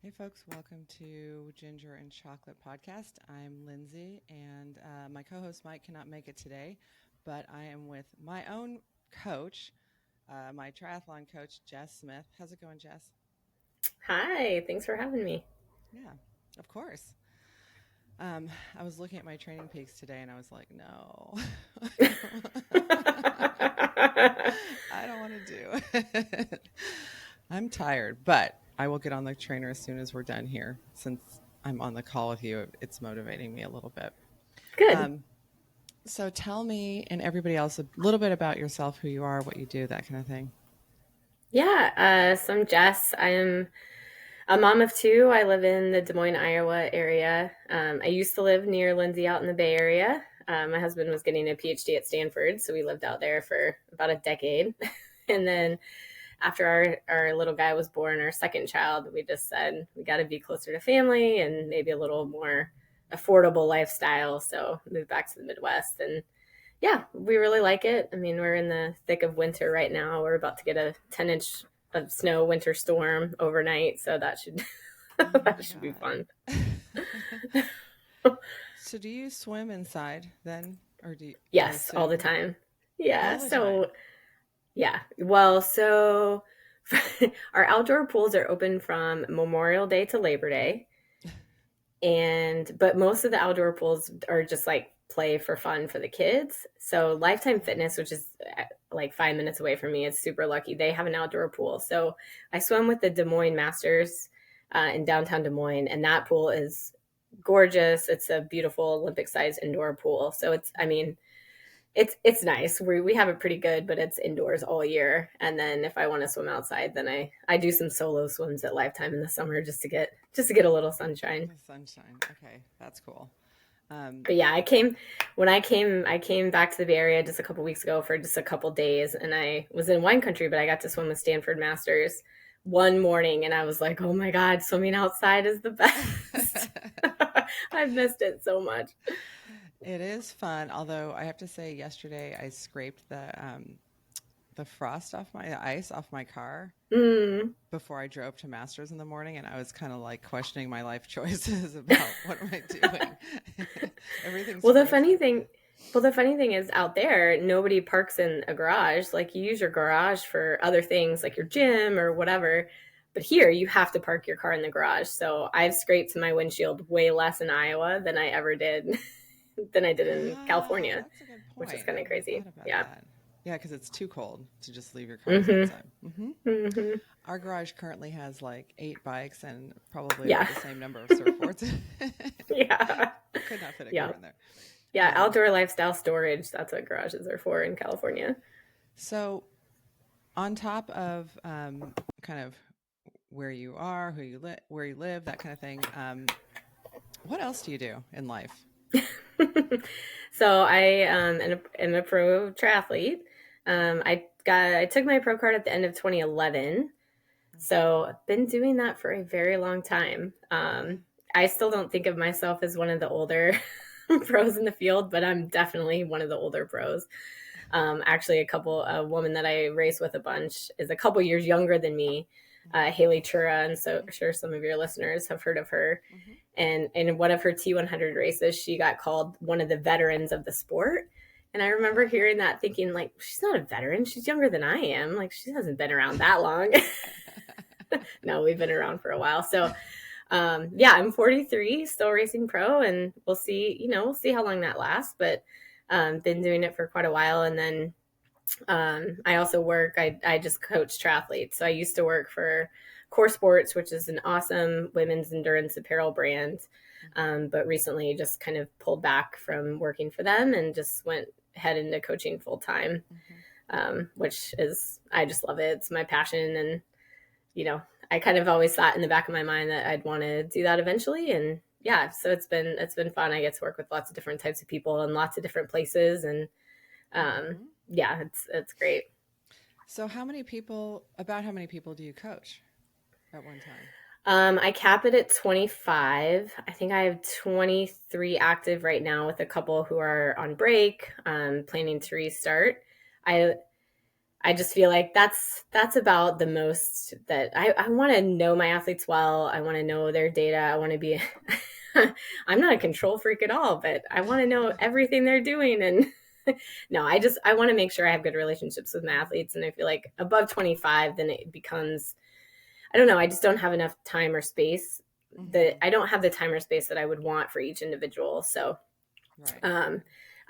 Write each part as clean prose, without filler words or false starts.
Hey, folks, welcome to Ginger and Chocolate Podcast. I'm Lindsay, and my co host Mike cannot make it today, but I am with my own coach, my triathlon coach, Jess Smith. How's it going, Jess? Hi, thanks for having me. Yeah, of course. I was looking at my training peaks today, and I was like, no, I don't want to do it. I'm tired, but I will get on the trainer as soon as we're done here. Since I'm on the call with you, it's motivating me a little bit. Good. Um, so tell me and everybody else a little bit about yourself, who you are, what you do, that kind of thing. So I'm Jess. I'm a mom of two. I live in the Des Moines, Iowa area. I used to live near Lindsay out in the Bay Area. My husband was getting a PhD at Stanford, so we lived out there for about a decade. And then after our little guy was born, our second child, we just said we got to be closer to family and maybe a little more affordable lifestyle. So moved back to the Midwest, and yeah, we really like it. I mean, we're in the thick of winter right now. We're about to get a 10-inch of snow winter storm overnight, so that should Oh that my should be fun. God. So do you swim inside then? Or I Yes, all the assume time. Yeah. all the time? So yeah. Well, so our outdoor pools are open from Memorial Day to Labor Day, and but most of the outdoor pools are just like play for fun for the kids. So Lifetime Fitness, which is like 5 minutes away from me, is super lucky. They have an outdoor pool. So I swim with the Des Moines Masters in downtown Des Moines, and that pool is gorgeous. It's a beautiful Olympic sized indoor pool. So I mean, it's nice. We have it pretty good, but it's indoors all year. And then if I want to swim outside, then I do some solo swims at Lifetime in the summer just to get a little sunshine. The sunshine. Okay, that's cool. Um, But yeah, I came back to the Bay Area just a couple weeks ago for just a couple days, and I was in wine country, but I got to swim with Stanford Masters one morning, and I was like, oh my god, swimming outside is the best. I've missed it so much. it is fun, although I have to say, yesterday I scraped the frost off the ice off my car Mm, before I drove to Masters in the morning, and I was kind of like questioning my life choices about what am I doing. Everything's well, the funny frozen. thing, the funny thing is out there, nobody parks in a garage. Like you use your garage for other things, like your gym or whatever. But here, you have to park your car in the garage. So I've scraped my windshield way less in Iowa than I ever did than I did in Ah, California, that's a good which is point. kind I of never crazy. thought about Yeah. that. Yeah, because it's too cold to just leave your cars Mm-hmm. outside. Mm-hmm. Our garage currently has like 8 bikes and probably about Yeah. the same number of surfboards. Yeah. Could not fit a car Yeah. in there. Yeah. Um, Outdoor lifestyle storage. That's what garages are for in California. so, on top of kind of where you are, where you live, that kind of thing, what else do you do in life? So I am a pro triathlete. I took my pro card at the end of 2011. So I've been doing that for a very long time. Okay. I still don't think of myself as one of the older pros in the field, but I'm definitely one of the older pros. Actually, a woman that I race with a bunch is a couple years younger than me, Haley Chura, and so I'm sure some of your listeners have heard of her. Mm-hmm. And in one of her T100 races, she got called one of the veterans of the sport. And I remember hearing that, thinking like, she's not a veteran; she's younger than I am. Like she hasn't been around that long. No, we've been around for a while. So yeah, I'm 43, still racing pro, and we'll see. We'll see how long that lasts. But been doing it for quite a while, and then I also work. I just coach triathletes. So I used to work for Core Sports, which is an awesome women's endurance apparel brand. Mm-hmm. But recently, just kind of pulled back from working for them and just went head into coaching full time, Mm-hmm. which is I just love it. It's my passion, and you know, I kind of always thought in the back of my mind that I'd want to do that eventually. And yeah, so it's been fun. I get to work with lots of different types of people in lots of different places, and um, Mm-hmm. yeah, it's great. So, about how many people do you coach at one time? I cap it at 25. I think I have 23 active right now with a couple who are on break, planning to restart. I I just feel like that's about the most that I want to know my athletes well. I want to know their data. I want to be I'm not a control freak at all, but I want to know everything they're doing. And no, I want to make sure I have good relationships with my athletes. And I feel like above 25, then it becomes, I don't know, I just don't have enough time or space. I don't have the time or space that I would want for each individual. So right.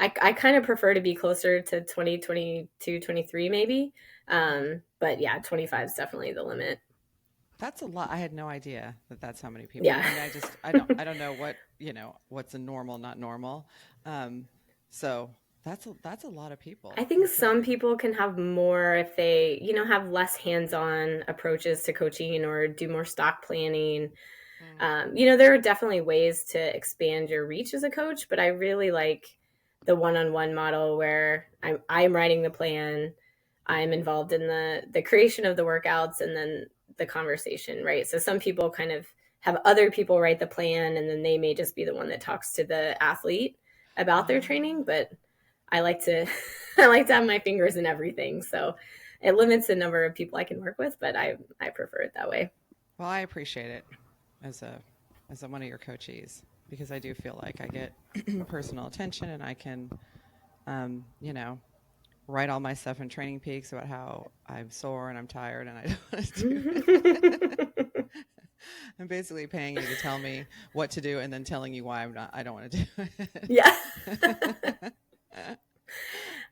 I kind of prefer to be closer to 20, 22, 23 maybe. But yeah, 25 is definitely the limit. That's a lot. I had no idea that that's how many people. Yeah. I mean, I don't know what, what's a normal, not normal. So that's a lot of people. I think some people can have more if they, have less hands-on approaches to coaching or do more stock planning. There are definitely ways to expand your reach as a coach, but I really like the one-on-one model where I'm writing the plan, I'm involved in the creation of the workouts, and then the conversation, right? So some people kind of have other people write the plan, and then they may just be the one that talks to the athlete about their training. But I like to have my fingers in everything, so it limits the number of people I can work with, but I prefer it that way. Well, I appreciate it as one of your coachees, because I do feel like I get personal attention, and I can, write all my stuff in Training Peaks about how I'm sore and I'm tired and I don't want to do it. I'm basically paying you to tell me what to do and then telling you why I don't want to do it. Yeah.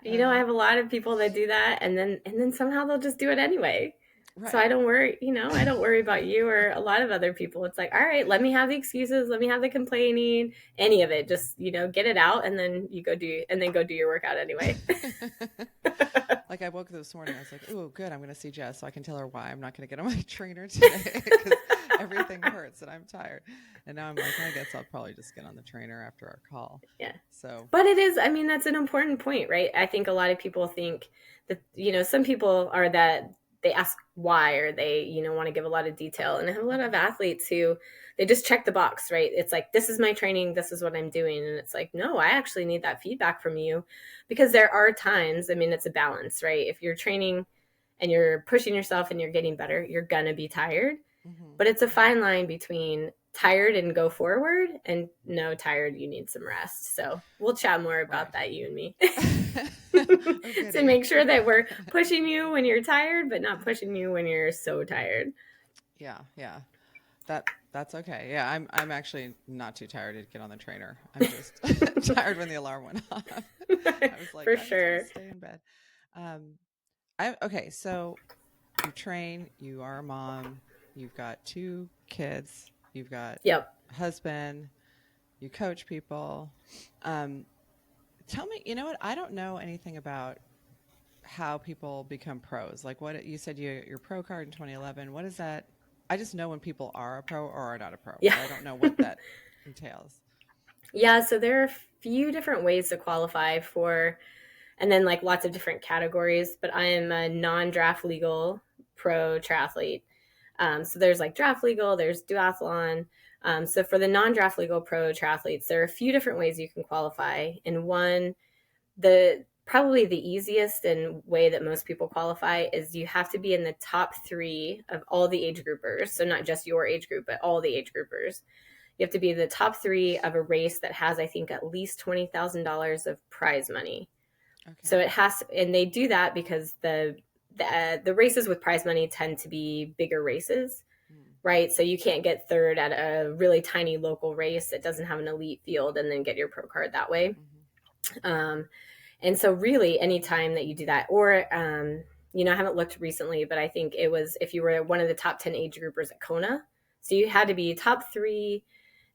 I have a lot of people that do that, and then somehow they'll just do it anyway. Right. So I don't worry, I don't worry about you or a lot of other people. It's like, all right, let me have the excuses, let me have the complaining, any of it. Just, get it out, and then go do your workout anyway. Like I woke up this morning, I was like, oh, good, I'm going to see Jess so I can tell her why I'm not going to get on my trainer today because everything hurts and I'm tired. And now I'm like, I guess I'll probably just get on the trainer after our call. Yeah. So, but it is, that's an important point, right? I think a lot of people think that, some people are that they ask why, or they, want to give a lot of detail. And I have a lot of athletes who they just check the box, right? It's like, this is my training, this is what I'm doing. And it's like, no, I actually need that feedback from you, because there are times, it's a balance, right? If you're training and you're pushing yourself and you're getting better, you're going to be tired. But it's a fine line between tired and go forward and no, tired, you need some rest. So we'll chat more about that, you and me. To make sure that we're pushing you when you're tired, but not pushing you when you're so tired. Yeah. That's okay. Yeah, I'm actually not too tired to get on the trainer. I'm just tired when the alarm went off. I was like, for sure, stay in bed. Okay, so you train, you are a mom, you've got 2 kids, you've got a husband, you coach people. Tell me, what? I don't know anything about how people become pros. Like what you said, your pro card in 2011. What is that? I just know when people are a pro or are not a pro. Yeah. I don't know what that entails. Yeah, so there are a few different ways to qualify for, and then like lots of different categories, but I am a non-draft legal pro triathlete. So there's like draft legal, there's duathlon. So for the non-draft legal pro triathletes, there are a few different ways you can qualify. And one, probably the easiest and way that most people qualify is you have to be in the top 3 of all the age groupers. So not just your age group, but all the age groupers. You have to be in the top 3 of a race that has, I think, at least $20,000 of prize money. Okay. So it has, and they do that because the races with prize money tend to be bigger races, right? So you can't get third at a really tiny local race that doesn't have an elite field and then get your pro card that way. And so really anytime that you do that, or, I haven't looked recently, but I think it was if you were one of the top 10 age groupers at Kona. So you had to be top 3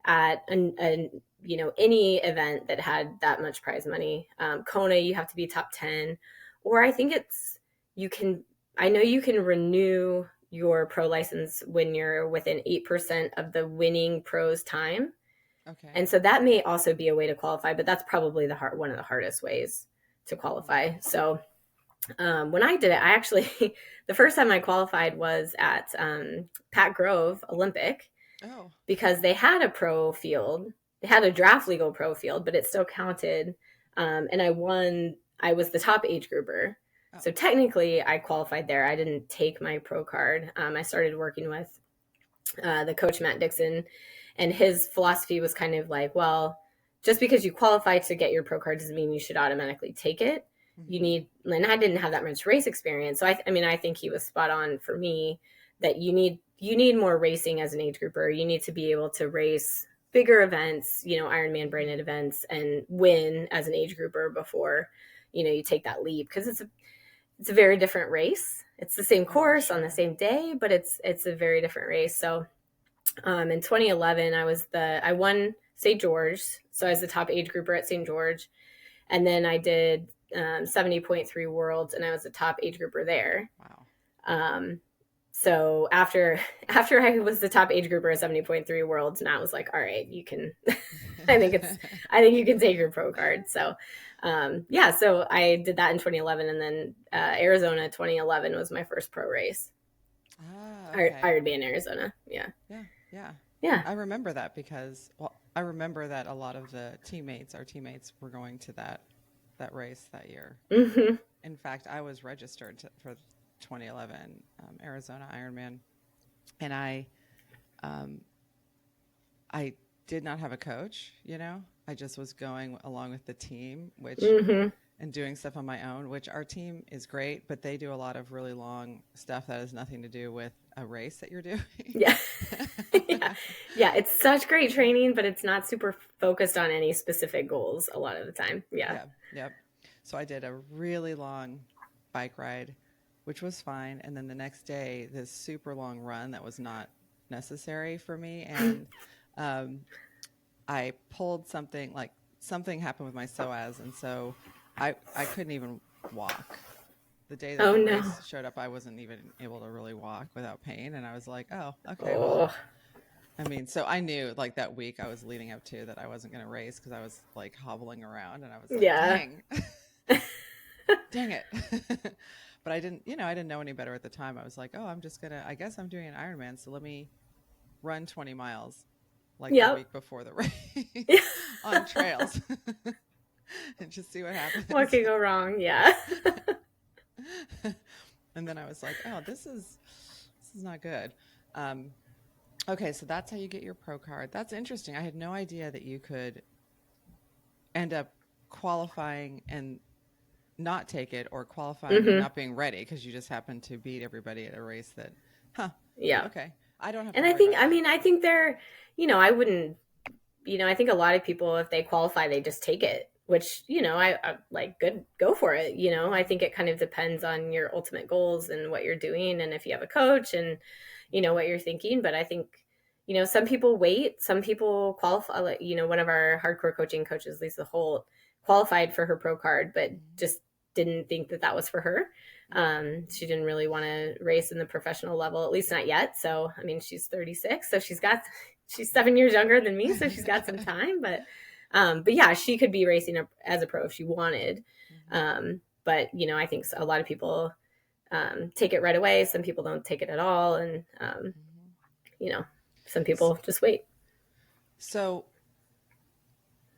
at any event that had that much prize money. Kona, you have to be top 10, or I think I know you can renew your pro license when you're within 8% of the winning pro's time. Okay. And so that may also be a way to qualify, but that's probably one of the hardest ways to qualify. So when I did it, I actually, the first time I qualified was at Pat Grove Olympic. Oh. Because they had a pro field. They had a draft legal pro field, but it still counted. And I won. I was the top age grouper. Oh. So technically I qualified there. I didn't take my pro card. I started working with the coach, Matt Dixon, and his philosophy was kind of like, well, just because you qualify to get your pro card doesn't mean you should automatically take it. You Mm-hmm. need, and I didn't have that much race experience. So I mean, I think he was spot on for me that you need more racing as an age grouper. You need to be able to race bigger events, you know, Ironman branded events and win as an age grouper before, you know, you take that leap because it's a very different race. It's the same Oh, course on the sure. same day, but it's a very different race. So in 2011, I won St. George, so I was the top age grouper at St. George, and then I did 70.3 Worlds, and I was the top age grouper there. Wow. Um, so after I was the top age grouper at 70.3 Worlds, and I was like, all right, you can. I think you can take your pro card. So yeah, so I did that in 2011, and then Arizona 2011 was my first pro race. Ah, okay. Ironman Arizona. Yeah. Yeah, yeah. Yeah. I remember that because, well, I remember that a lot of the teammates, our teammates, were going to that race that year. Mm-hmm. In fact, I was registered for 2011 Arizona Ironman, and um, I did not have a coach. You know, I just was going along with the team, which Mm-hmm. and doing stuff on my own. Which our team is great, but they do a lot of really long stuff that has nothing to do with a race that you're doing. Yeah. Yeah. Yeah. It's such great training, but it's not super focused on any specific goals a lot of the time. Yeah. Yeah, yep. So I did a really long bike ride, which was fine. And then the next day, this super long run that was not necessary for me. And um, I pulled something, like something happened with my psoas. And so I couldn't even walk. The day that Oh, the no. race showed up, I wasn't even able to really walk without pain. And I was like, oh, okay, well, Oh, I mean, so I knew like that week I was leading up to that I wasn't going to race because I was like hobbling around and I was like, yeah. dang, dang it. But I didn't, I didn't know any better at the time. I was like, oh, I guess I'm doing an Ironman. So let me run 20 miles like the Yep. week before the race on trails and just see what What happens. could go wrong? Yeah. And then I was like, oh, this is not good. Um, okay. So that's how you get your pro card. That's interesting. I had no idea that you could end up qualifying and not take it or qualifying and Mm-hmm. not being ready because you just happened to beat everybody at a race that, huh, Yeah. okay. I don't have to And worry about I that. mean, I think they're, I wouldn't, I think a lot of people, if they qualify, they just take it, which, I like good, go for it. I think it kind of depends on your ultimate goals and what you're doing. And if you have a coach and, what you're thinking. But I think, some people wait, some people qualify, like, one of our hardcore coaching coaches, Lisa Holt, qualified for her pro card, but Mm-hmm. just didn't think that that was for her. She didn't really want to race in the professional level, at least not yet. So, I mean, she's 36, so she's 7 years younger than me, so she's got some time. But yeah, she could be racing as a pro if she wanted. Mm-hmm. But I think a lot of people take it right away. Some people don't take it at all, and Mm-hmm. you know, some people just wait. So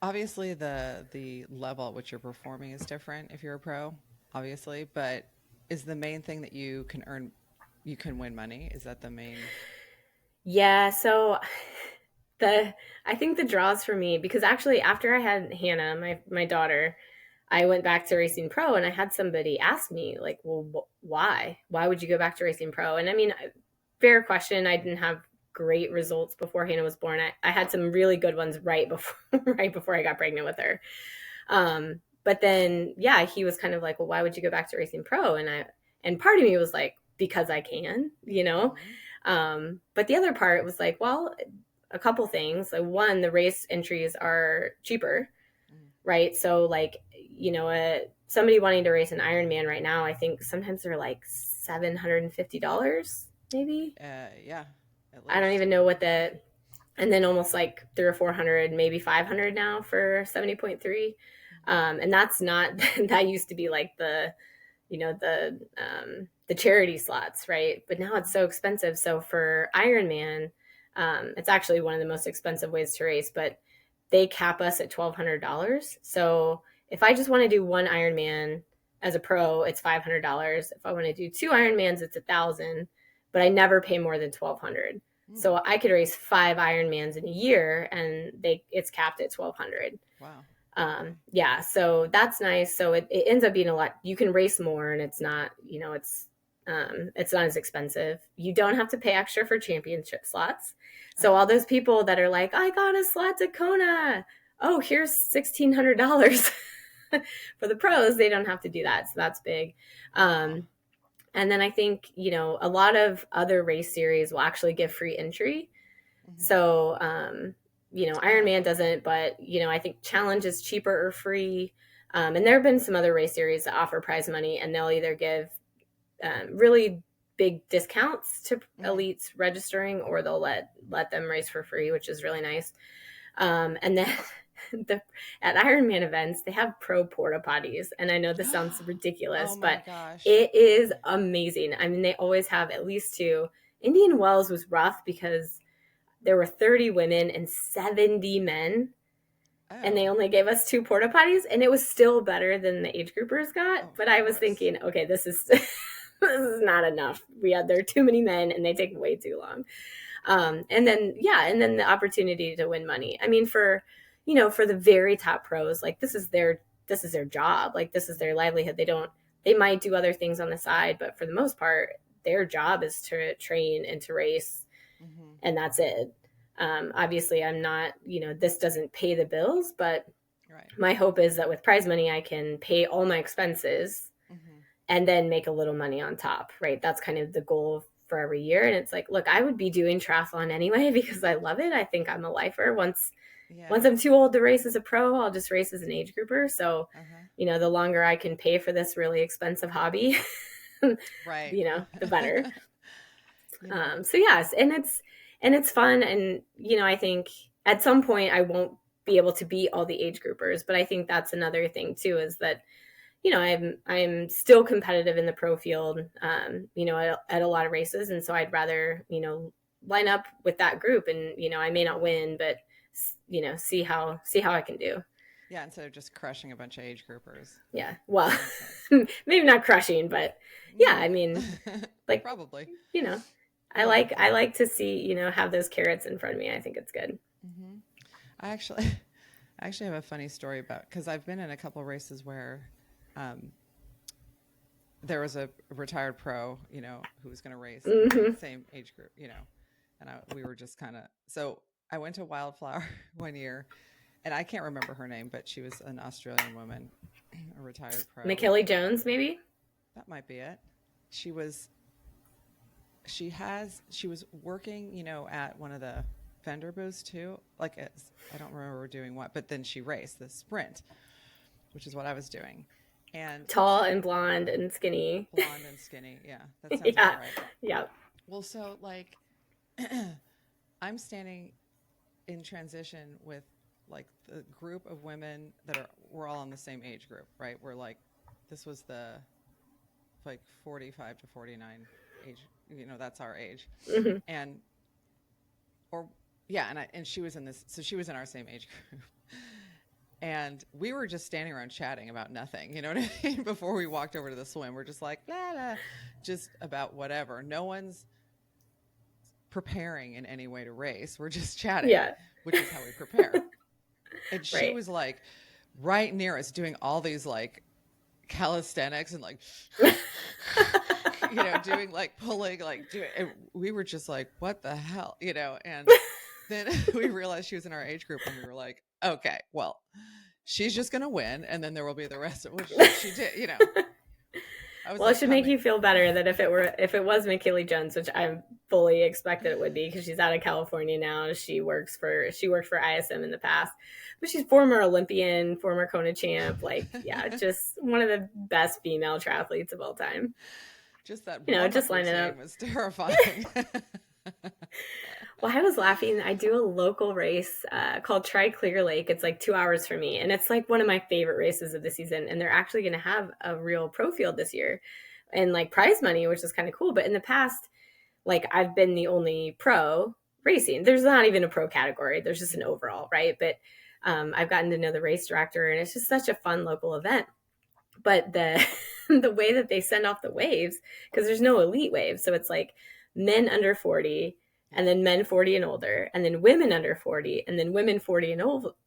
obviously the level at which you're performing is different if you're a pro, obviously, but is the main thing that you can win money? Is that the main? Yeah, so the I think the draws for me, because actually after I had Hannah, my daughter, I went back to racing pro, and I had somebody ask me like, well, why would you go back to racing pro? And I mean, fair question. I didn't have great results before Hannah was born. I had some really good ones right before right before I got pregnant with her. But then yeah, he was kind of like, well, why would you go back to racing pro? And part of me was like, because I can. Mm-hmm. But the other part was like, well, a couple things. Like, one, the race entries are cheaper, Mm-hmm. right? So like, somebody wanting to race an Ironman right now, I think sometimes they're like $750, maybe. Yeah, at I don't least. even know what the, and then almost like 300 or 400, maybe 500 now for 70.3. Mm-hmm. And that's not, that used to be like the charity slots, right? But now it's Mm-hmm. so expensive. So for Ironman, it's actually one of the most expensive ways to race, but they cap us at $1,200. So if I just want to do one Ironman as a pro, it's $500. If I want to do 2 Ironmans, it's $1,000, but I never pay more than $1,200. So I could race 5 Ironmans in a year, and it's capped at $1,200. Wow. Yeah, so that's nice. So it ends up being a lot. You can race more, and it's not, it's not as expensive. You don't have to pay extra for championship slots. So all those people that are like, I got a slot to Kona. Oh, here's $1,600 for the pros. They don't have to do that. So that's big. And then I think, a lot of other race series will actually give free entry. So, Ironman doesn't, but, I think Challenge is cheaper or free. And there have been some other race series that offer prize money, and they'll either give really big discounts to elites registering, or they'll let them race for free, which is really nice. And then at Ironman events, they have pro porta potties. And I know this sounds ridiculous, but it is amazing. I mean, they always have at least 2. Indian Wells was rough because there were 30 women and 70 men. And they only gave us 2 porta potties, and it was still better than the age groupers got. But I was thinking, okay, this is this is not enough. There are too many men, and they take way too long. And then the opportunity to win money. I mean, for the very top pros, like this is their job. Like this is their livelihood. They might do other things on the side, but for the most part, their job is to train and to race, and that's it. Obviously I'm not, this doesn't pay the bills, but my hope is that with prize money, I can pay all my expenses and then make a little money on top, right? That's kind of the goal for every year. And it's like, look, I would be doing triathlon anyway, because I love it. I think I'm a lifer. Once I'm too old to race as a pro, I'll just race as an age grouper. So, the longer I can pay for this really expensive hobby, the better. So yes, and it's fun. And, I think at some point I won't be able to beat all the age groupers, but I think that's another thing too, is that, I'm still competitive in the pro field, at a lot of races. And so I'd rather, line up with that group, and, I may not win, but, see how I can do. Yeah. Instead of just crushing a bunch of age groupers. Yeah. Well, maybe not crushing, but yeah, I mean, like probably, I like to see, have those carrots in front of me. I think it's good. I actually have a funny story because I've been in a couple of races where there was a retired pro, who was going to race in the same age group, and we were just so I went to Wildflower one year, and I can't remember her name, but she was an Australian woman, a retired pro. McKillie Jones, maybe? That might be it. She was working, at one of the vendor booths too. Like, I don't remember doing what, but then she raced the sprint, which is what I was doing. And tall and blonde and skinny. Yeah, that sounds about right. Yeah. Well, so like, I'm standing in transition with like the group of women we're all in the same age group, right? We're like, this was the like 45 to 49 age, that's our age. And she was she was in our same age group. And we were just standing around chatting about nothing, you know what I mean? Before we walked over to the swim, we're just like, la, la, just about whatever. No one's preparing in any way to race. We're just chatting, which is how we prepare. And she was like right near us doing all these like calisthenics and like, doing like pulling, like doing, and we were just like, what the hell, and then we realized she was in our age group, and we were like, okay, well, she's just going to win, and then there will be the rest of which she did, Well, it should make you feel better that if it was McKillie Jones, which I fully expected it would be, because she's out of California now. She worked for ISM in the past, but she's former Olympian, former Kona champ. Like, yeah, just one of the best female triathletes of all time. Just that, just line it up was terrifying. Well, I was laughing. I do a local race called Clear Lake. It's like 2 hours from me. And it's like one of my favorite races of the season. And they're actually going to have a real pro field this year and like prize money, which is kind of cool. But in the past, like I've been the only pro racing. There's not even a pro category. There's just an overall, right? But I've gotten to know the race director, and it's just such a fun local event. But the the way that they send off the waves, because there's no elite wave. So it's like men under 40, and then men 40 and older, and then women under 40, and then women 40 and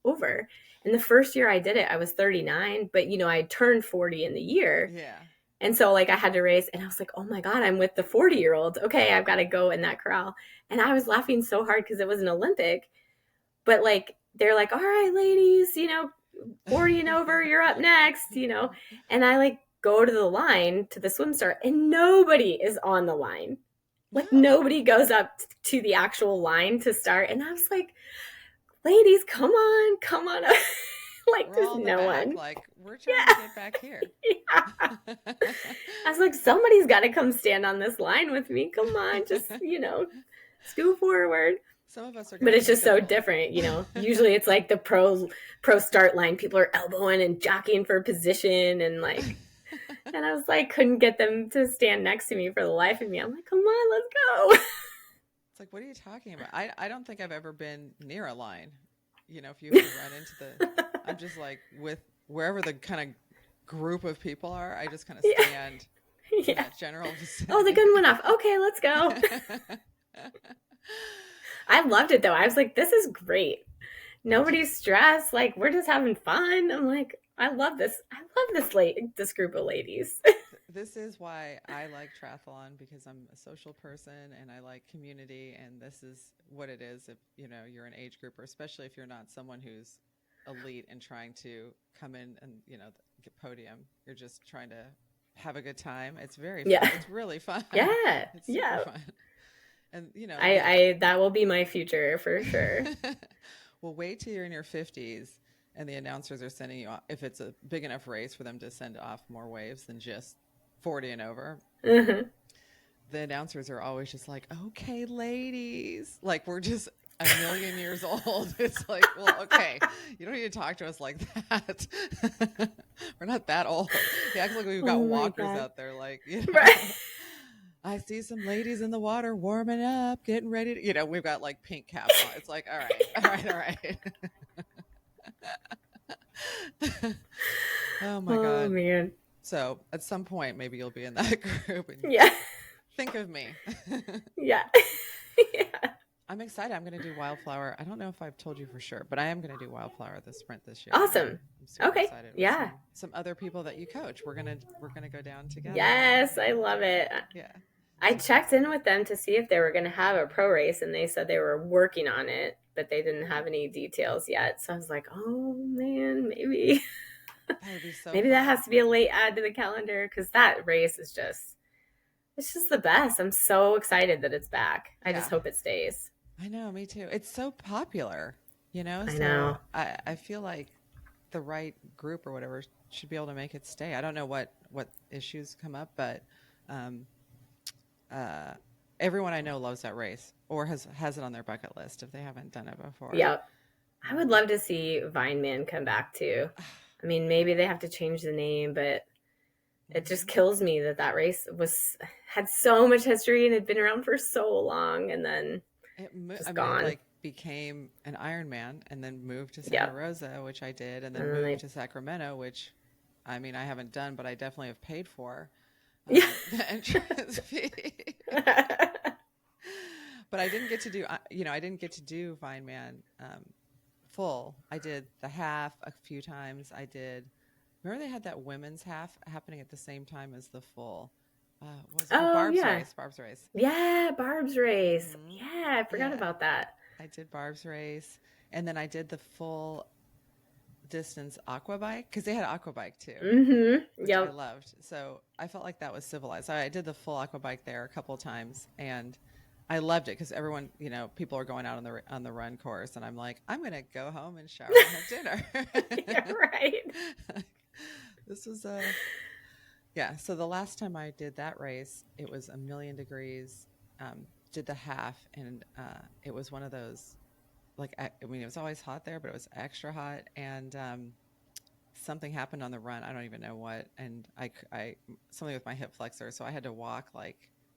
over. And the first year I did it, I was 39, but I turned 40 in the year. Yeah. And so like I had to race, and I was like, oh my God, I'm with the 40-year-olds. Okay, I've got to go in that corral. And I was laughing so hard because it was an Olympic. But like, they're like, all right, ladies, 40 and over, you're up next, And I like go to the line to the swim start, and nobody is on the line. Like nobody goes up to the actual line to start. And I was like, ladies, come on up. Like, we're there's no back. one. Like, we're trying to get back here. Yeah. I was like, somebody's got to come stand on this line with me. Come on, just, scoot forward. Some of us are, but it's just so different, Usually it's like the pro start line. People are elbowing and jockeying for position, and like, and I was like, couldn't get them to stand next to me for the life of me. I'm like, come on, let's go. It's like, what are you talking about? I don't think I've ever been near a line. If you run into I'm just like with wherever the kind of group of people are, I just kind of stand in that general vicinity. Oh, the gun went off. Okay, let's go. I loved it though. I was like, this is great. Nobody's stressed. Like, we're just having fun. I'm like, I love this. I love this group of ladies. This is why I like triathlon, because I'm a social person and I like community, and this is what it is if you're an age group, or especially if you're not someone who's elite and trying to come in and get podium. You're just trying to have a good time. It's very fun. It's really fun. Yeah. It's super fun. And I that will be my future for sure. Well, wait till you're in your 50s and the announcers are sending you off, if it's a big enough race for them to send off more waves than just 40 and over. Mm-hmm. The announcers are always just like, okay, ladies, like we're just a million years old. It's like, well, okay, you don't need to talk to us like that. We're not that old. He acts like we've got walkers out there, like, right. I see some ladies in the water warming up, getting ready to, we've got like pink caps on. It's like, all right. Oh my God. Oh man. So at some point, maybe you'll be in that group. And think of me. Yeah. I'm excited. I'm going to do Wildflower. I don't know if I've told you for sure, but I am going to do Wildflower the sprint this year. Awesome. I'm super okay. excited. Yeah. Some other people that you coach. We're gonna go down together. Yes, I love it. Yeah. I checked in with them to see if they were going to have a pro race, and they said they were working on it, but they didn't have any details yet. So I was like, oh man, maybe. That would be so maybe fun. that has to be a late add to the calendar, because that race is it's just the best. I'm so excited that it's back. I just hope it stays. I know, me too. It's so popular, I know. I feel like the right group or whatever should be able to make it stay. I don't know what issues come up, but everyone I know loves that race, or has it on their bucket list if they haven't done it before. Yep. I would love to see Vineman come back too. I mean, maybe they have to change the name, but it just kills me that race had so much history and had been around for so long, and then gone. It became an Ironman, and then moved to Santa Rosa, which I did, and then moved to Sacramento, which I haven't done, but I definitely have paid for. The entrance fee. But I didn't get to do Vineman full. I did the half a few times. Remember they had that women's half happening at the same time as the full. Barb's race. Yeah, Barb's race. Mm-hmm. Yeah, I forgot about that. I did Barb's race, and then I did the full distance aqua bike, because they had aqua bike too, which I loved. So I felt like that was civilized. So I did the full aqua bike there a couple of times, and I loved it because everyone, people are going out on the run course, and I'm like, I'm gonna go home and shower and have dinner. Yeah, right. This was so the last time I did that race, it was 1,000,000 degrees. Did the half, and it was one of those, it was always hot there, but it was extra hot, and something happened on the run. I don't even know what, and I something with my hip flexor, so I had to walk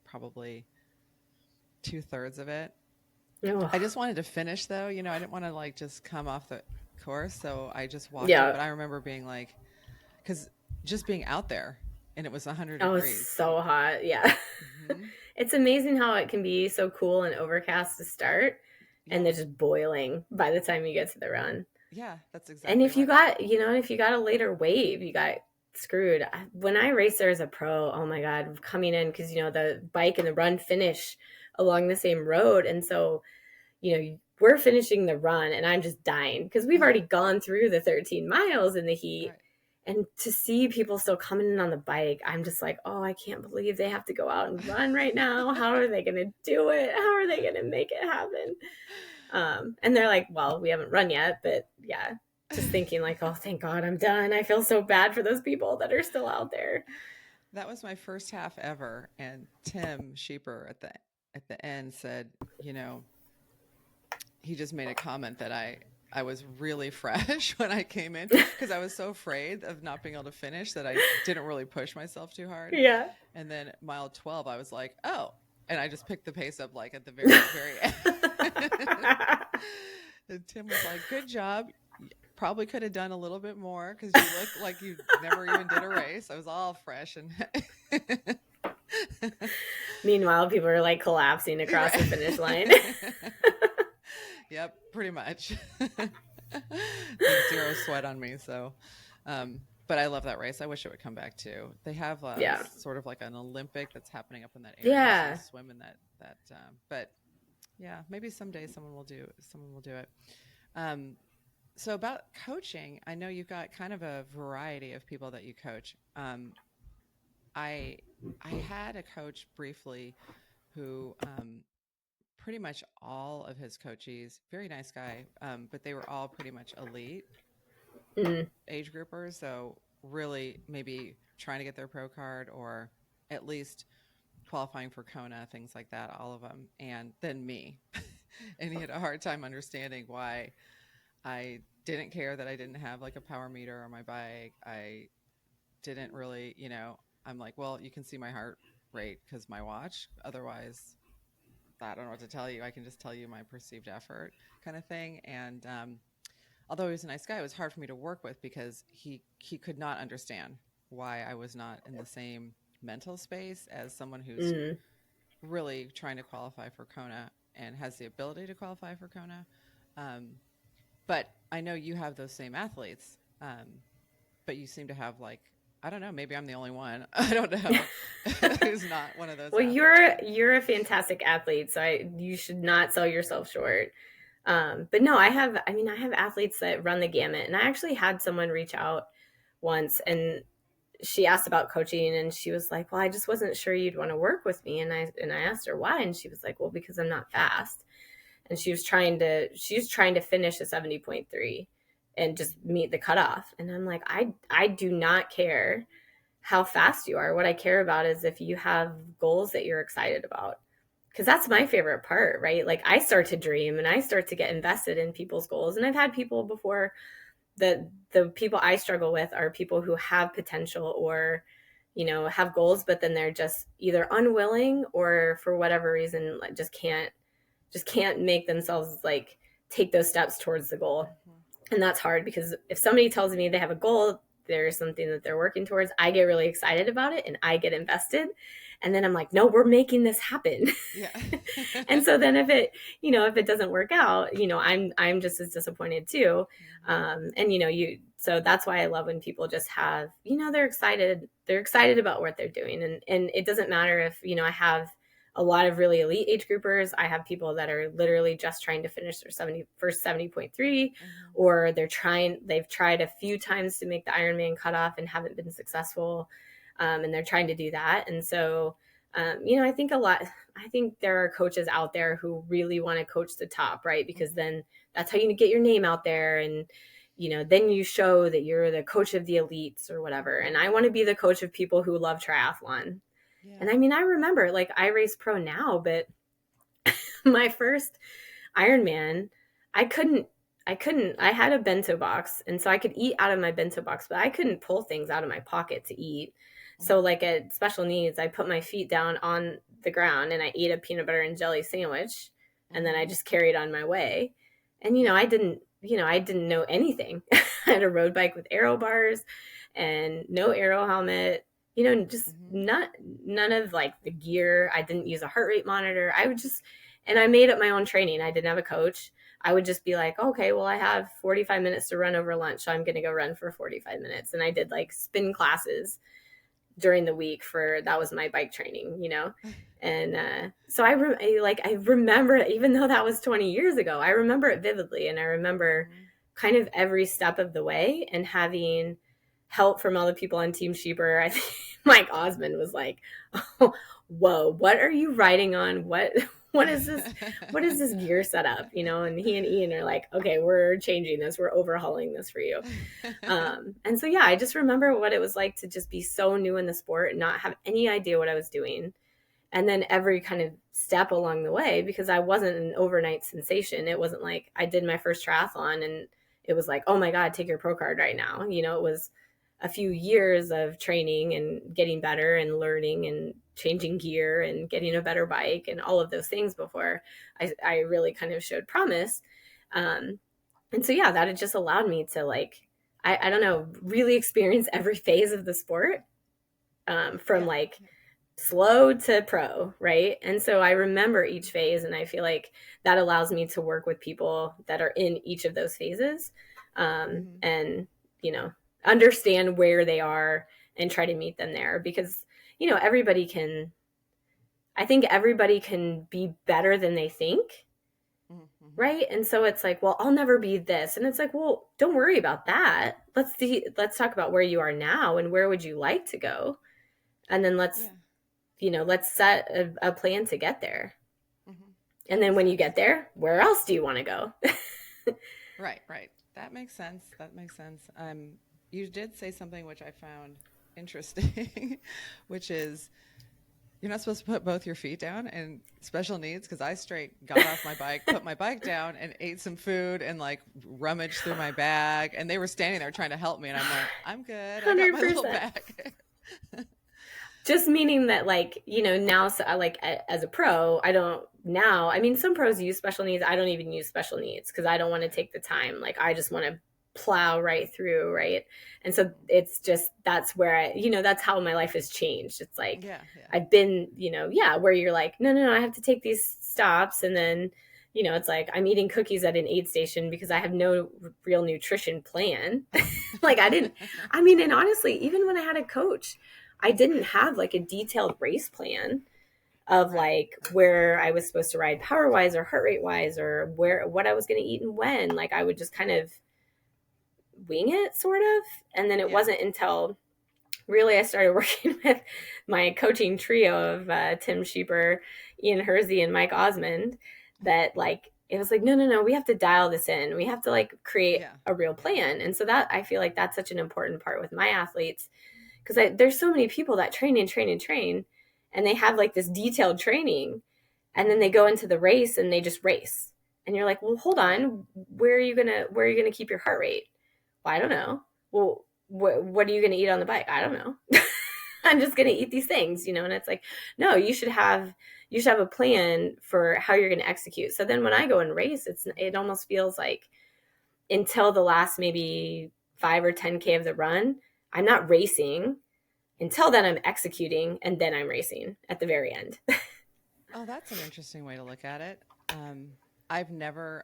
probably 2/3 of it. I just wanted to finish though. I didn't want to just come off the course, so I just walked. But I remember being because just being out there and it was 100 Oh, it's degrees. so hot. Yeah. Mm-hmm. It's amazing how it can be so cool and overcast to start, and Yeah. they're just boiling by the time you get to the run. Yeah, that's And exactly if you right. got, if you got a later wave, you got screwed. When I race there as a pro, oh my God, coming in, because, the bike and the run finish along the same road. And so, we're finishing the run and I'm just dying because we've already gone through the 13 miles in the heat. Right. And to see people still coming in on the bike, I'm just like, oh, I can't believe they have to go out and run right now. How are they going to do it? How are they going to make it happen? And they're like, well, we haven't run yet, but yeah, just thinking like, oh, thank God I'm done. I feel so bad for those people that are still out there. That was my first half ever, and Tim Sheeper at the end said, he just made a comment that I was really fresh when I came in because I was so afraid of not being able to finish that I didn't really push myself too hard. Yeah. And then mile 12, I was like, oh, and I just picked the pace up like at the very, very end. And Tim was like, good job. Probably could have done a little bit more because you look like you never even did a race. I was all fresh and Meanwhile, people are like collapsing across the finish line. Yep, pretty much. Zero sweat on me. So, but I love that race. I wish it would come back too. They have sort of like an Olympic that's happening up in that area. Yeah. So swim in that. But yeah, maybe someday someone will do it. So about coaching, I know you've got kind of a variety of people that you coach. I had a coach briefly who pretty much all of his coachees, very nice guy, but they were all pretty much elite age groupers. So really maybe trying to get their pro card or at least qualifying for Kona, things like that, all of them. And then me. And he had a hard time understanding why I didn't care that I didn't have like a power meter on my bike. I didn't really, I'm like, well, you can see my heart rate because my watch. Otherwise, I don't know what to tell you. I can just tell you my perceived effort kind of thing. And although he was a nice guy, it was hard for me to work with because he could not understand why I was not in the same mental space as someone who's really trying to qualify for Kona and has the ability to qualify for Kona. But I know you have those same athletes, but you seem to have like, I don't know, maybe I'm the only one. I don't know who's not one of those. Well, athletes. you're a fantastic athlete, so you should not sell yourself short. But no, I have athletes that run the gamut, and I actually had someone reach out once, and she asked about coaching, and she was like, "Well, I just wasn't sure you'd want to work with me," and I asked her why, and she was like, "Well, because I'm not fast." And she was trying to finish a 70.3 and just meet the cutoff. And I'm like, I do not care how fast you are. What I care about is if you have goals that you're excited about. Because that's my favorite part, right? Like I start to dream and I start to get invested in people's goals. And I've had people before that the people I struggle with are people who have potential or, have goals, but then they're just either unwilling or for whatever reason, like just can't make themselves like take those steps towards the goal. And that's hard because if somebody tells me they have a goal, there's something that they're working towards, I get really excited about it and I get invested. And then I'm like, no, we're making this happen. Yeah. And so then if it doesn't work out, I'm just as disappointed too. So that's why I love when people just have, they're excited about what they're doing. And it doesn't matter if, I have a lot of really elite age groupers. I have people that are literally just trying to finish their 70.3 or they've tried a few times to make the Ironman cutoff and haven't been successful. And they're trying to do that. And so, I think there are coaches out there who really want to coach the top, right? Because then that's how you get your name out there. And, then you show that you're the coach of the elites or whatever. And I want to be the coach of people who love triathlon. Yeah. And I remember like I race pro now, but my first Ironman, I had a bento box. And so I could eat out of my bento box, but I couldn't pull things out of my pocket to eat. So like at special needs, I put my feet down on the ground and I ate a peanut butter and jelly sandwich. And then I just carried on my way. And, I didn't know anything. I had a road bike with aero bars and no aero helmet. just Mm-hmm. none of like the gear. I didn't use a heart rate monitor. And I made up my own training. I didn't have a coach. I would just be like, okay, well, I have 45 minutes to run over lunch, so I'm going to go run for 45 minutes. And I did like spin classes during the week that was my bike training. And so I remember, even though that was 20 years ago, I remember it vividly. And I remember Mm-hmm. kind of every step of the way, and having help from all the people on Team Sheeper. I think Mike Osmond was like, oh, whoa, what are you riding on? What is this? What is this gear setup? And he and Ian are like, okay, we're changing this. We're overhauling this for you. And so, yeah, I just remember what it was like to just be so new in the sport and not have any idea what I was doing. And then every kind of step along the way, because I wasn't an overnight sensation. It wasn't like I did my first triathlon and it was like, oh my God, take your pro card right now. It was a few years of training and getting better and learning and changing gear and getting a better bike and all of those things before I really kind of showed promise. And so, yeah, that had just allowed me to I don't know, really experience every phase of the sport, from Yeah. like slow to pro, right? And so I remember each phase, and I feel like that allows me to work with people that are in each of those phases, Mm-hmm. and understand where they are and try to meet them there, because everybody can. I think everybody can be better than they think, Mm-hmm. right? And so it's like, well, I'll never be this, and it's like, well, don't worry about that. Let's talk about where you are now and where would you like to go, and then Yeah. let's set a plan to get there. Mm-hmm. That And then makes when you sense. get there, where else do you want to go? Right, right. That makes sense. That makes sense. You did say something which I found interesting, which is you're not supposed to put both your feet down in special needs, because I straight got off my bike, put my bike down, and ate some food and like rummaged through my bag. And they were standing there trying to help me, and I'm like, I'm good. I got my little 100%. bag. Just meaning that, like, now, so as a pro, I don't now. I mean, some pros use special needs. I don't even use special needs because I don't want to Right. take the time. Like, I just want to plow right through, right? And so it's just that's where that's how my life has changed. It's like Yeah, yeah. I've been, yeah, where you're like, no, no, no, I have to take these stops, and then it's like I'm eating cookies at an aid station because I have no real nutrition plan. Like I didn't. I mean, and honestly, even when I had a coach, I didn't have like a detailed race plan of Right, like right. where I was supposed to ride power wise or heart rate wise, or what I was going to eat and when. Like I would just kind of wing it, sort of. And then it Yeah. wasn't until really I started working with my coaching trio of Tim Sheeper, Ian Hersey, and Mike Osmond that like it was like, no, no, no, we have to dial this in. We have to like create Yeah. a real plan. And so that I feel like that's such an important part with my athletes, because there's so many people that train and train and train, and they have like this detailed training, and then they Mm-hmm. go into the race and they just race, and you're like, well, hold Right. on, where are you gonna keep your heart rate? Well, I don't know. Well, what are you gonna eat on the bike? I don't know. I'm just gonna eat these things, and it's like, no, you should have a plan for how you're gonna execute. So then when I go and race, it almost feels like until the last maybe 5 or 10K of the run, I'm not racing. Until then, I'm executing, and then I'm racing at the very end. Oh, that's an interesting way to look at it. Um, I've never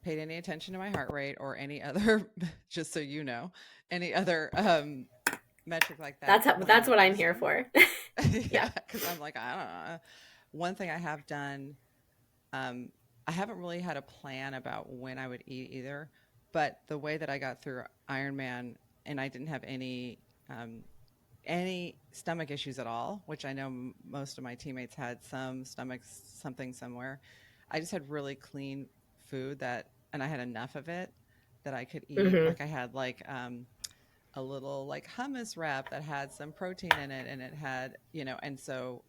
paid any attention to my heart rate or any other, just so you know, any other metric like that when That's I'm what I'm here racing. for. Yeah. Yeah, because I'm like, I don't know. One thing I have done, um, I haven't really had a plan about when I would eat either, but the way that I got through Ironman, and I didn't have um, any stomach issues at all, which I know most of my teammates had some stomach something somewhere. I just had really clean food and I had enough of it that I could eat. Hmm. Like I had a little like hummus wrap that had some protein in it, and it had, and so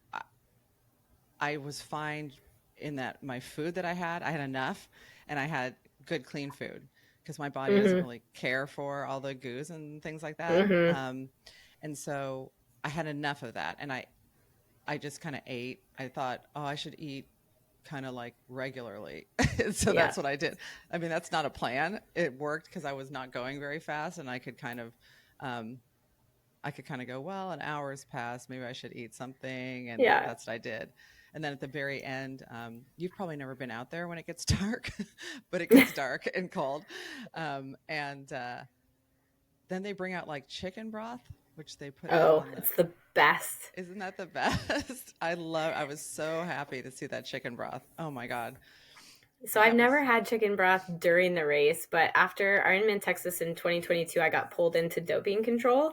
I was fine in that my food that I had enough, and I had good clean food because my body doesn't Hmm. really care for all the goos and things like that. Hmm. And so I had enough of that, and I just kind of ate. I thought, oh, I should eat kind of like regularly. So Yeah. that's what I did. I mean, that's not a plan. It worked because I was not going very fast, and I could kind of um, I could kind of go, well, an hour's passed. Maybe I should eat something. And Yeah. that's what I did. And then at the very end, you've probably never been out there when it gets dark, but it gets dark and cold. Then they bring out like chicken broth, which they put out Oh, on the. it's the best. Isn't that the best? I was so happy to see that chicken broth. Oh my God. So I've That was. never had chicken broth during the race, but after Ironman Texas in 2022, I got pulled into doping control.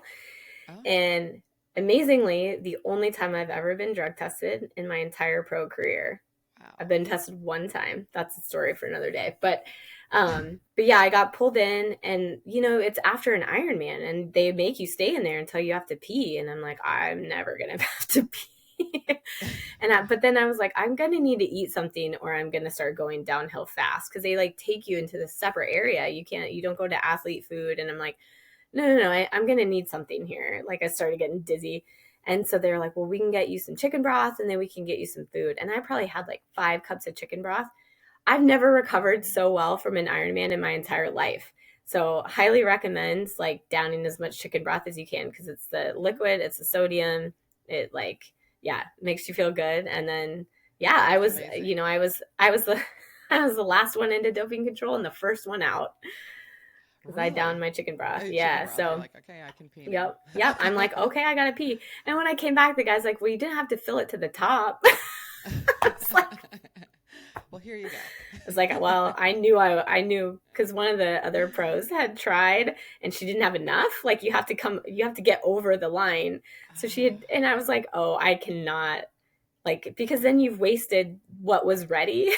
Oh, And amazingly, the only time I've ever been drug tested in my entire pro career. I've wow. been tested one time. That's a story for another day. But yeah, I got pulled in, and it's after an Ironman, and they make you stay in there until you have to pee, and I'm like, I'm never gonna have to pee. But then I was like, I'm gonna need to eat something, or I'm gonna start going downhill fast, because they like take you into this separate area. You don't go to athlete food, and I'm like, no, I'm gonna need something here. Like I started getting dizzy. And so they're like, well, we can get you some chicken broth, and then we can get you some food. And I probably had like 5 cups of chicken broth. I've never recovered so well from an Ironman in my entire life. So highly recommend like downing as much chicken broth as you can, because it's the liquid, it's the sodium. It like, yeah, makes you feel good. And then, yeah, I was, Amazing. I was the, I was the last one into doping control and the first one out, because I downed Really? my chicken broth. Chicken Yeah. broth. You're So, like, okay, I can pee now. yep. I'm like, okay, I gotta pee. And when I came back, the guy's like, well, you didn't have to fill it to the top. It's like, Well, here you go. it's like, well, I knew, because one of the other pros had tried, and she didn't have enough. Like you have to get over the line. So she Oh, had, and I was like, oh, I cannot, like, because then you've wasted what was ready.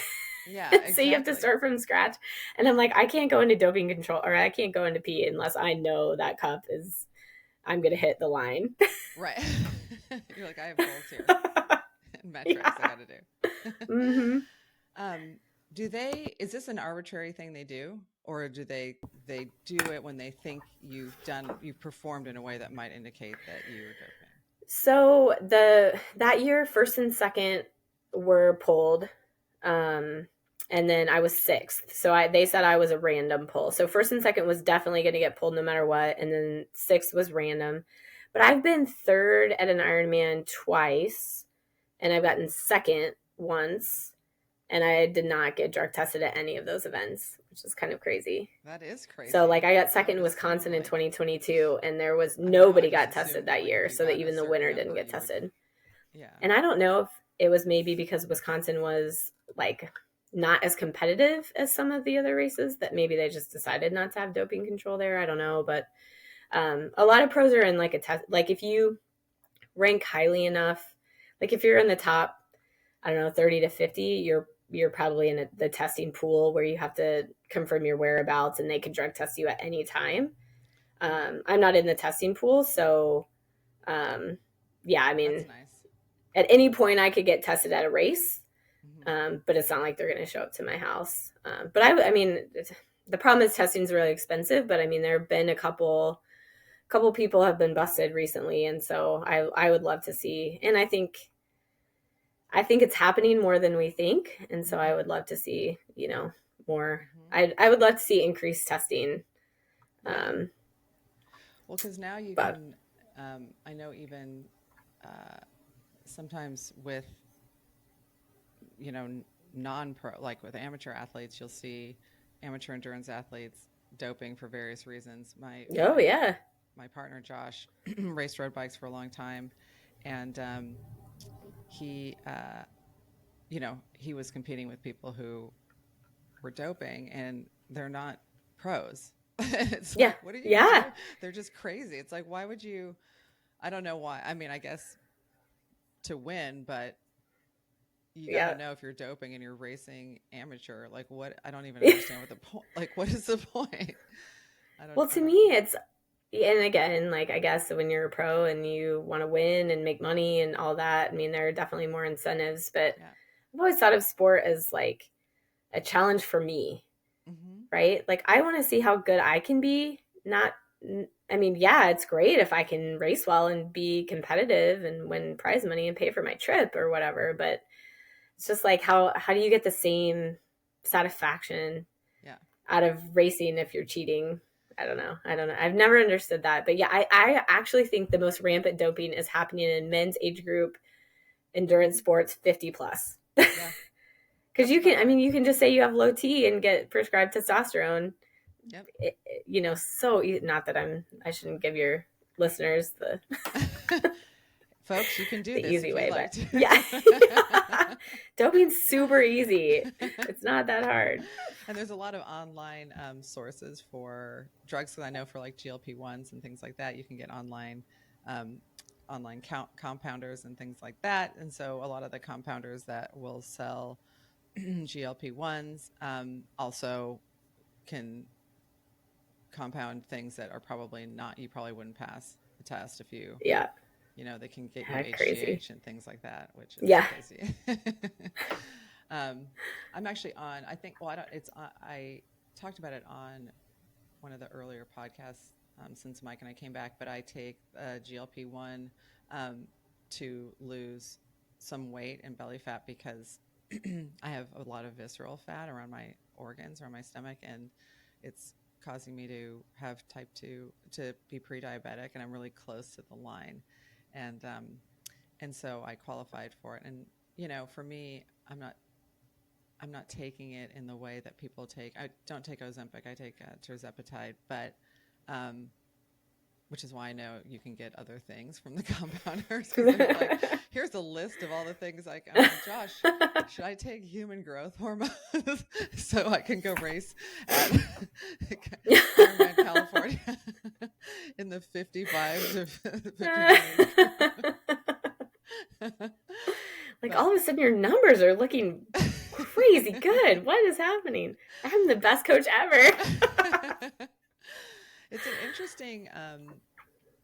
yeah, So you have to exactly. start from scratch. And I'm like, I can't go into doping control, or I can't go into pee unless I know that cup is, I'm going to hit the line. Right. You're like, I have goals here and metrics I Yeah. got to do. Mm-hmm. um, is this an arbitrary thing they do? Or do they do it when they think you've performed in a way that might indicate that you're doping? So that year, first and second were pulled, um, and then I was sixth. So they said I was a random pull. So first and second was definitely going to get pulled no matter what, and then sixth was random. But I've been third at an Ironman twice, and I've gotten second once, and I did not get drug tested at any of those events, which is kind of crazy. That is So like crazy. I got I second would in assume Wisconsin in like 2022, and there was I know, I nobody just got tested assumed that like year, if you'd so that gotten a even the certain winner didn't number, get you would. tested. Yeah. And I don't know if it was maybe because Wisconsin was like not as competitive as some of the other races, that maybe they just decided not to have doping control there. I don't know, but a lot of pros are in like a test. Like if you rank highly enough, like if you're in the top, I don't know, 30 to 50, you're probably in the testing pool where you have to confirm your whereabouts, and they can drug test you at any time. Hmm. I'm not in the testing pool, so um, yeah, I That's mean, nice. at any point I could get tested at a race, Hmm. but it's not like they're going to show up to my house. But I mean, the problem is testing is really expensive. But I mean, there have been a couple people have been busted recently, and so I would love to see, and I think it's happening more than we think, and so I Hmm. would love to see more. Hmm. I would love to see increased testing. Yeah. Um, Well, because now you but can, I know even uh, sometimes with, non-pro, like with amateur athletes, you'll see amateur endurance athletes doping for various reasons. My oh my yeah, my partner Josh raced road bikes for a long time, and he, he was competing with people who were doping, and they're not pros. It's yeah, like, what are you yeah, doing? They're just crazy. It's like, why would you? I don't know why. I mean, I guess to win, but you got to yeah. know if you're doping and you're racing amateur. Like, what? I don't even understand what the point. Like, what is the point? I don't. Well, I to don't. me, it's, and again, like I guess when you're a pro and you want to win and make money and all that, I mean, there are definitely more incentives. But Yeah. I've always thought of sport as like a challenge for me, Mm-hmm. right? Like I want to see how good I can be. Not, I mean, yeah, it's great if I can race well and be competitive and win prize money and pay for my trip or whatever. But it's just like how do you get the same satisfaction Yeah. out of racing if you're cheating? I don't know. I've never understood that. But yeah, I actually think the most rampant doping is happening in men's age group endurance sports 50 plus. Yeah, Because that's about right. you can just say you have low T and get prescribed testosterone. Yep. So not that I shouldn't give your listeners Folks, you can do the this easy if you'd way, like but yeah. to. Doping's super easy. It's not that hard. And there's a lot of online sources for drugs. Because I know for like GLP-1s and things like that, you can get um, online compounders and things like that. And so a lot of the compounders that will sell GLP-1s also can compound things that are probably not, you probably wouldn't pass the test if you, Yeah. they can get you Crazy. HGH and things like that, which is Yeah. crazy. I'm actually on, I think, well, I talked about it on one of the earlier podcasts since Mike and I came back, but I take GLP-1 to lose some weight and belly fat because I have a lot of visceral fat around my organs, around my stomach, and it's causing me to have type 2, to be pre-diabetic, and I'm really close to the line. And so I qualified for it. And for me, I'm not taking it in the way that people take. I don't take Ozempic. I take tirzepatide, but which is why I know you can get other things from the compounders. They're like, here's a list of all the things I'm like, Josh, should I take human growth hormone so I can go race at Ironman California in the 55 to 59? Like all of a sudden your numbers are looking crazy good. What is happening? I'm the best coach ever. It's an interesting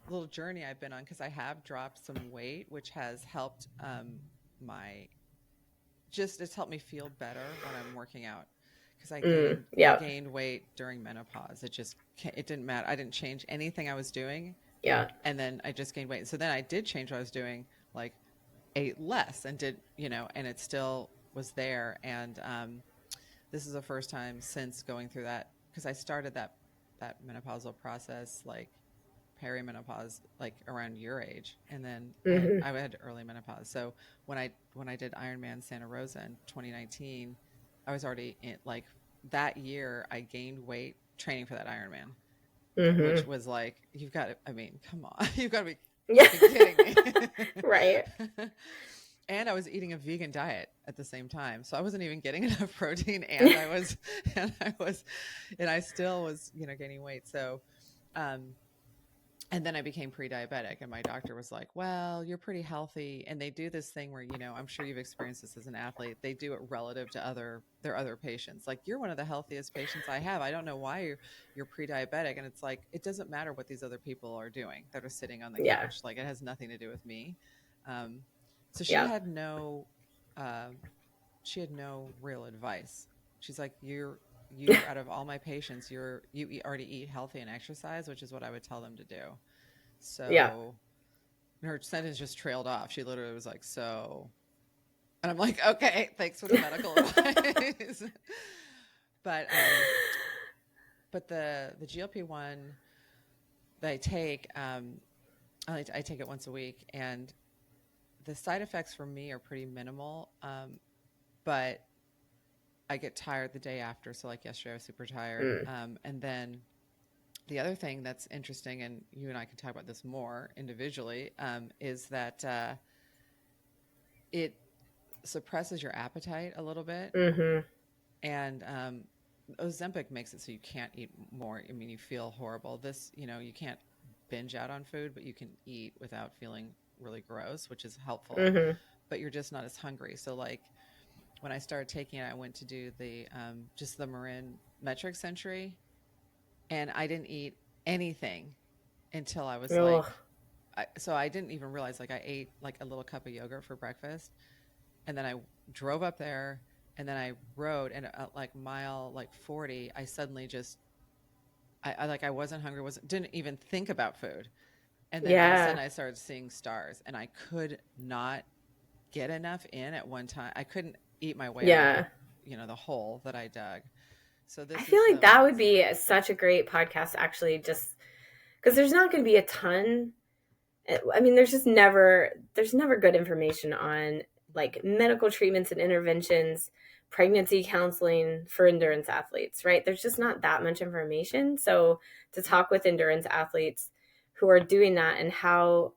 little journey I've been on because I have dropped some weight, which has helped it's helped me feel better when I'm working out. Because I gained weight during menopause. It didn't matter. I didn't change anything I was doing. Yeah. And then I just gained weight. So then I did change what I was doing, like ate less and did, and it still was there. And this is the first time since going through that, because I started that menopausal process, like perimenopause, like around your age, and then I had early menopause. So when I did Ironman Santa Rosa in 2019, I was already in, like, that year I gained weight training for that Ironman, which was like, you've got to, I mean, come on, you've got to be kidding me. Right. And I was eating a vegan diet at the same time. So I wasn't even getting enough protein, and I still was, gaining weight. So, and then I became pre-diabetic, and my doctor was like, well, you're pretty healthy. And they do this thing where, I'm sure you've experienced this as an athlete. They do it relative to their other patients. Like, you're one of the healthiest patients I have. I don't know why you're pre-diabetic. And it's like, it doesn't matter what these other people are doing that are sitting on the couch. Like, it has nothing to do with me. So she had no real advice. She's like, you out of all my patients, you already eat healthy and exercise, which is what I would tell them to do. So her sentence just trailed off. She literally was like, so, and I'm like, okay, thanks for the medical advice. But the GLP-1 that I take, I take it once a week, and the side effects for me are pretty minimal. But I get tired the day after. So like yesterday I was super tired. And then the other thing that's interesting, and you and I can talk about this more individually, is that it suppresses your appetite a little bit. And Ozempic makes it so you can't eat more. I mean, you feel horrible. This, you can't binge out on food, but you can eat without feeling really gross, which is helpful. But you're just not as hungry. So like, when I started taking it, I went to do the just the Marin metric century, and I didn't eat anything until I was like, so I didn't even realize, like, I ate like a little cup of yogurt for breakfast, and then I drove up there, and then I rode, and at like mile 40, I suddenly just, I wasn't hungry, didn't even think about food, and then all of a sudden I started seeing stars, and I could not get enough in at one time. I couldn't eat my way out of the hole that I dug. So I this feel is like the that would be such a great podcast, actually, just because there's not going to be a ton. I mean, there's never good information on like medical treatments and interventions, pregnancy counseling for endurance athletes, right? There's just not that much information. So to talk with endurance athletes who are doing that and how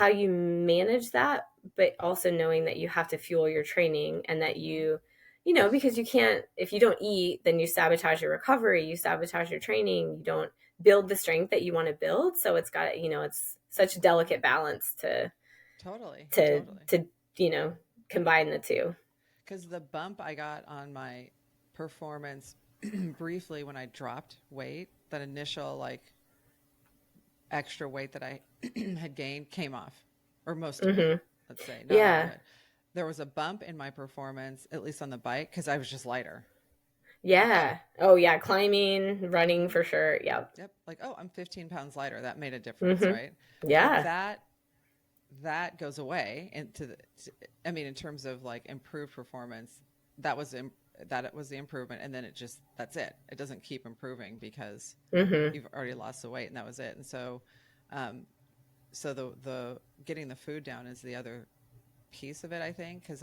you manage that, but also knowing that you have to fuel your training and that you know, because you can't, if you don't eat, then you sabotage your recovery, you sabotage your training, you don't build the strength that you want to build. So it's got, you know, it's such a delicate balance totally, to totally. to you know, combine the two. Because the bump I got on my performance briefly when I dropped weight, that initial like extra weight that I had gained came off, or most of it, Mm-hmm. let's say, not all of Yeah. it. There was a bump in my performance, at least on the bike, because I was just lighter. Like, oh, Yeah. Oh yeah, climbing, running for sure. Yep. yep. Like, oh, I'm 15 pounds lighter. That made a difference, Mm-hmm. right? Well, Yeah. that goes away into I mean, in terms of like improved performance, that was that was the improvement, and then that's it. It doesn't keep improving because Mm-hmm. you've already lost the weight, and that was it. And so, um, so the getting the food down is the other piece of it, I think, because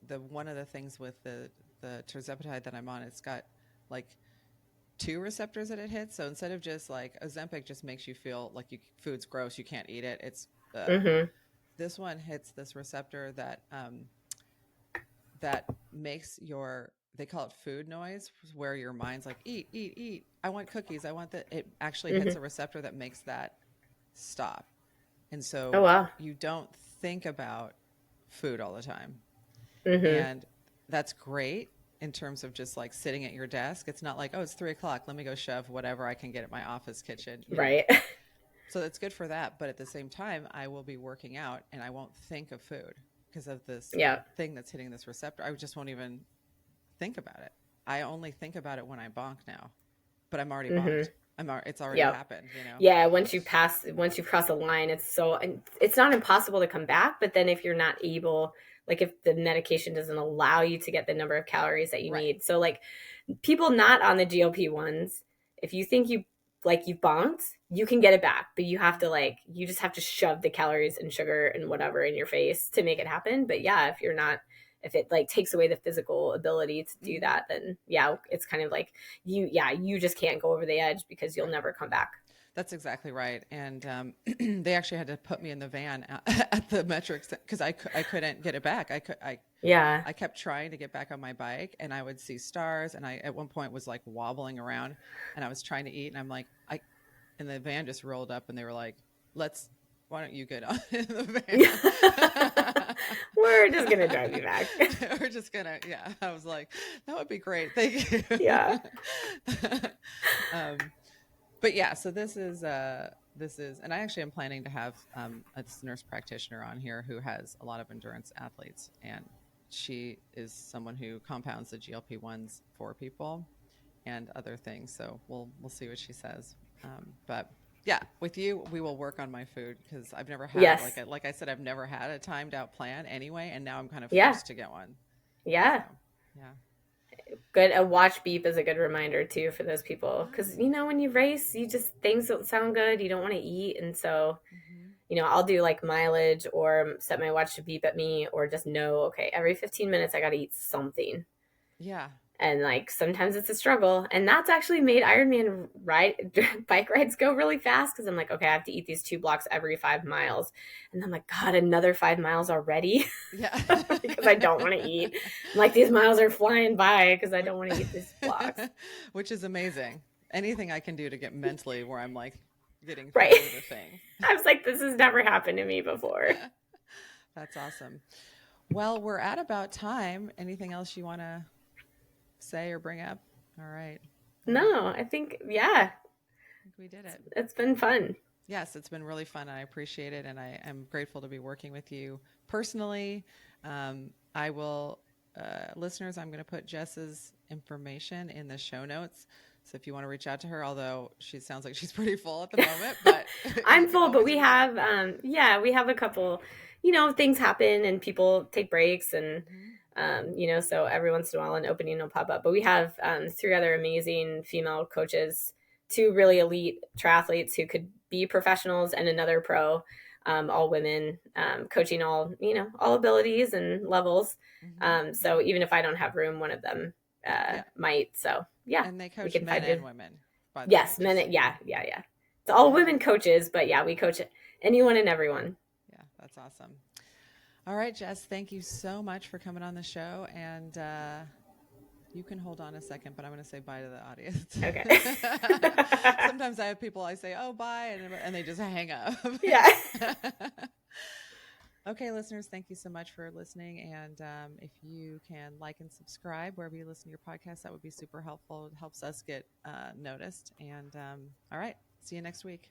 the one of the things with the tirzepatide that I'm on, it's got like two receptors that it hits. So instead of just like Ozempic just makes you feel like food's gross, you can't eat it. It's Mm-hmm. this one hits this receptor that makes they call it food noise, where your mind's like eat, eat, eat. I want cookies. I want that. It actually hits Mm-hmm. a receptor that makes that stop, and Oh so wow. you don't think about food all the time, Mm-hmm. and that's great in terms of just like sitting at your desk. It's not like, oh, it's 3 o'clock. Let me go shove whatever I can get at my office kitchen, you know. Right. So it's good for that. But at the same time, I will be working out and I won't think of food because of this Yeah. thing that's hitting this receptor. I just won't even think about it. I only think about it when I bonk now, but I'm already Mm-hmm. bonked. It's already Yep. happened, you know? Yeah, once you cross a line, it's not impossible to come back, but then if you're not able, like if the medication doesn't allow you to get the number of calories that you Right. need. So like people not on the GLP ones, if you think you bonked, you can get it back, but you have to you just have to shove the calories and sugar and whatever in your face to make it happen. But yeah, if it like takes away the physical ability to do Mm-hmm. that, then yeah, it's kind of like you just can't go over the edge because you'll Right. never come back. That's exactly right. And they actually had to put me in the van at the metrics because I couldn't get it back. Yeah. I kept trying to get back on my bike and I would see stars. And I, at one point, was like wobbling around and I was trying to eat. And I'm like, and the van just rolled up and they were like, why don't you get on in the van? We're just gonna drive you back. We're just gonna, yeah. I was like, that would be great. Thank you. Yeah. um, but yeah, so this is, and I actually am planning to have a nurse practitioner on here who has a lot of endurance athletes, and she is someone who compounds the GLP-1s for people and other things. So we'll see what she says. But yeah, with you, we will work on my food because I've never had Yes. like I said, I've never had a timed out plan anyway, and now I'm kind of Yeah. forced to get one. Yeah. So yeah. Good. A watch beep is a good reminder too for those people because when you race, you just things don't sound good. You don't want to eat, and so Mm-hmm. I'll do like mileage or set my watch to beep at me or just know, okay, every 15 minutes I got to eat something. Yeah. And like sometimes it's a struggle, and that's actually made Ironman bike rides go really fast because I'm like, okay, I have to eat these 2 blocks every 5 miles, and I'm like, God, another 5 miles already Yeah. because I don't want to eat. I'm like, these miles are flying by because I don't want to eat these blocks. Which is amazing. Anything I can do to get mentally where I'm like getting Right? through the thing. I was like, this has never happened to me before. That's awesome. Well, we're at about time. Anything else you want to say or bring up? All right. No, I think yeah, I think we did it. it's been fun. Yes, it's been really fun. I appreciate it. And I am grateful to be working with you personally. Listeners, I'm going to put Jess's information in the show notes So if you want to reach out to her, although she sounds like she's pretty full at the moment, but I'm full, but we have, we have a couple, things happen and people take breaks and, so every once in a while an opening will pop up. But we have 3 other amazing female coaches, 2 really elite triathletes who could be professionals and another pro, all women, coaching all abilities and levels. So even if I don't have room, one of them might. So yeah, and they coach men and women. Yes, men. Yeah. It's all women coaches, but yeah, we coach anyone and everyone. Yeah, that's awesome. All right, Jess, thank you so much for coming on the show. And you can hold on a second, but I'm going to say bye to the audience. Okay. Sometimes I have people, I say, oh, bye, and they just hang up. Yeah. Okay, listeners, thank you so much for listening. And if you can like and subscribe wherever you listen to your podcast, that would be super helpful. It helps us get noticed. And all right, see you next week.